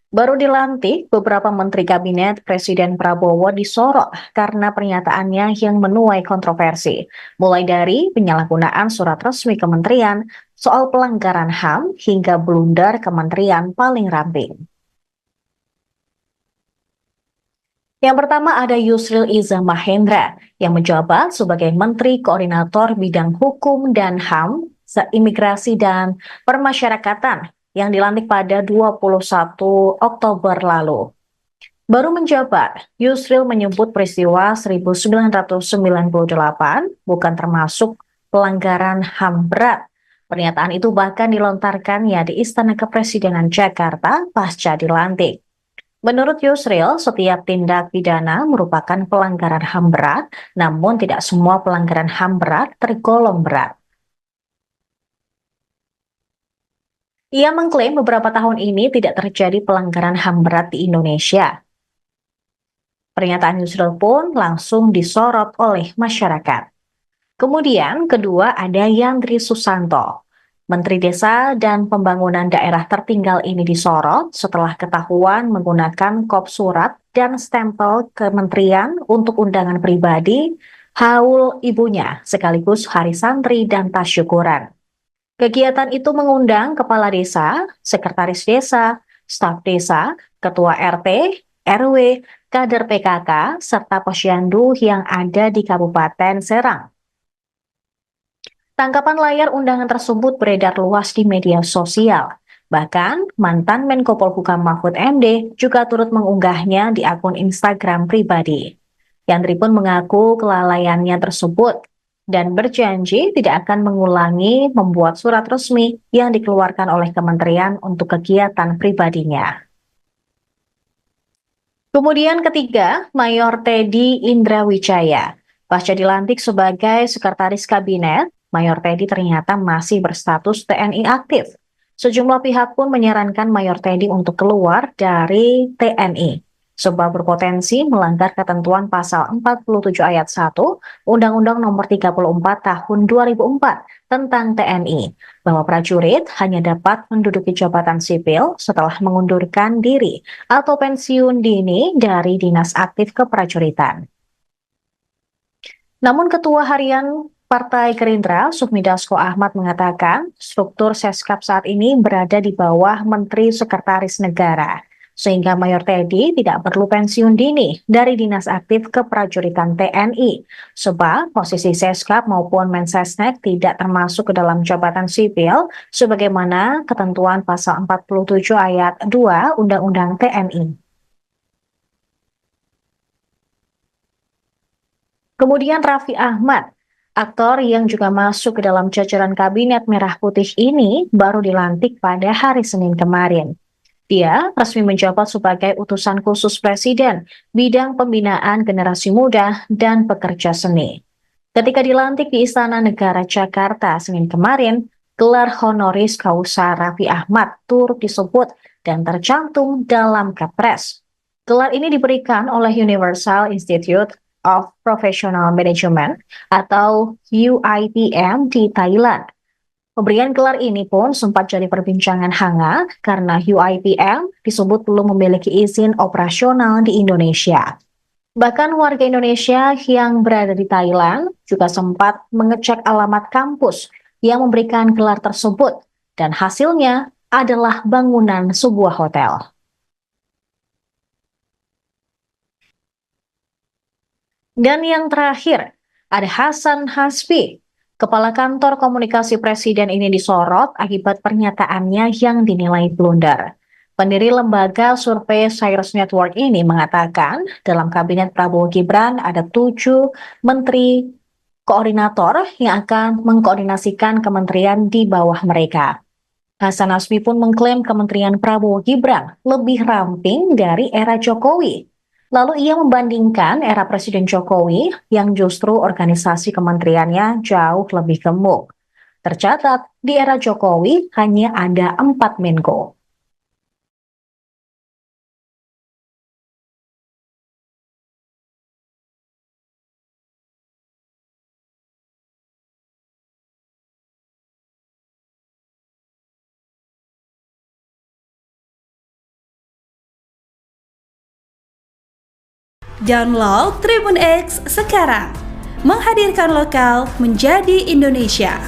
Baru dilantik, beberapa menteri kabinet Presiden Prabowo disorot karena pernyataannya yang menuai kontroversi, mulai dari penyalahgunaan surat resmi kementerian, soal pelanggaran HAM, hingga blunder kementerian paling ramping. Yang pertama ada Yusril Iza Mahendra yang menjabat sebagai Menteri Koordinator Bidang Hukum dan HAM, Imigrasi dan Permasyarakatan yang dilantik pada 21 Oktober lalu. Baru menjabat, Yusril menyebut peristiwa 1998 bukan termasuk pelanggaran HAM berat. Pernyataan itu bahkan dilontarkannya di Istana Kepresidenan Jakarta pasca dilantik. Menurut Yusril, setiap tindak pidana merupakan pelanggaran HAM berat, namun tidak semua pelanggaran HAM berat tergolong berat. Ia mengklaim beberapa tahun ini tidak terjadi pelanggaran HAM berat di Indonesia. Pernyataan Yusril pun langsung disorot oleh masyarakat. Kemudian kedua ada Yandri Susanto. Menteri Desa dan Pembangunan Daerah Tertinggal ini disorot setelah ketahuan menggunakan kop surat dan stempel kementerian untuk undangan pribadi, haul ibunya, sekaligus hari santri dan tasyukuran. Kegiatan itu mengundang kepala desa, sekretaris desa, staf desa, ketua RT, RW, kader PKK, serta posyandu yang ada di Kabupaten Serang. Tangkapan layar undangan tersebut beredar luas di media sosial. Bahkan, mantan Menko Polhukam Mahfud MD juga turut mengunggahnya di akun Instagram pribadi. Yandri pun mengaku kelalaiannya tersebut dan berjanji tidak akan mengulangi membuat surat resmi yang dikeluarkan oleh kementerian untuk kegiatan pribadinya. Kemudian ketiga, Mayor Teddy Indrawijaya. Pasca dilantik sebagai sekretaris kabinet, Mayor Teddy ternyata masih berstatus TNI aktif. Sejumlah pihak pun menyarankan Mayor Teddy untuk keluar dari TNI, sebab berpotensi melanggar ketentuan pasal 47 ayat 1 Undang-Undang Nomor 34 Tahun 2004 tentang TNI, bahwa prajurit hanya dapat menduduki jabatan sipil setelah mengundurkan diri atau pensiun dini dari dinas aktif keprajuritan. Namun Ketua Harian Partai Gerindra, Sufmi Dasko Ahmad mengatakan struktur Seskap saat ini berada di bawah Menteri Sekretaris Negara, sehingga Mayor Teddy tidak perlu pensiun dini dari dinas aktif keprajuritan TNI, sebab posisi Seskap maupun Mensesnek tidak termasuk ke dalam jabatan sipil, sebagaimana ketentuan pasal 47 ayat 2 Undang-Undang TNI. Kemudian Raffi Ahmad, aktor yang juga masuk ke dalam jajaran kabinet merah putih ini baru dilantik pada hari Senin kemarin. Dia resmi menjabat sebagai utusan khusus Presiden bidang pembinaan generasi muda dan pekerja seni. Ketika dilantik di Istana Negara Jakarta Senin kemarin, gelar honoris causa Raffi Ahmad turut disebut dan tercantum dalam Kepres. Gelar ini diberikan oleh Universal Institute of Professional Management atau UIPM di Thailand. Pemberian gelar ini pun sempat jadi perbincangan hangat karena UIPM disebut belum memiliki izin operasional di Indonesia. Bahkan warga Indonesia yang berada di Thailand juga sempat mengecek alamat kampus yang memberikan gelar tersebut dan hasilnya adalah bangunan sebuah hotel. Dan yang terakhir, ada Hasan Hasbi. Kepala Kantor Komunikasi Presiden ini disorot akibat pernyataannya yang dinilai blunder. Pendiri lembaga survei Cyrus Network ini mengatakan dalam kabinet Prabowo Gibran ada 7 menteri koordinator yang akan mengkoordinasikan kementerian di bawah mereka. Hasan Hasbi pun mengklaim kementerian Prabowo Gibran lebih ramping dari era Jokowi. Lalu ia membandingkan era Presiden Jokowi yang justru organisasi kementeriannya jauh lebih gemuk. Tercatat, di era Jokowi hanya ada 4 Menko. Download Tribun X sekarang. Menghadirkan lokal menjadi Indonesia.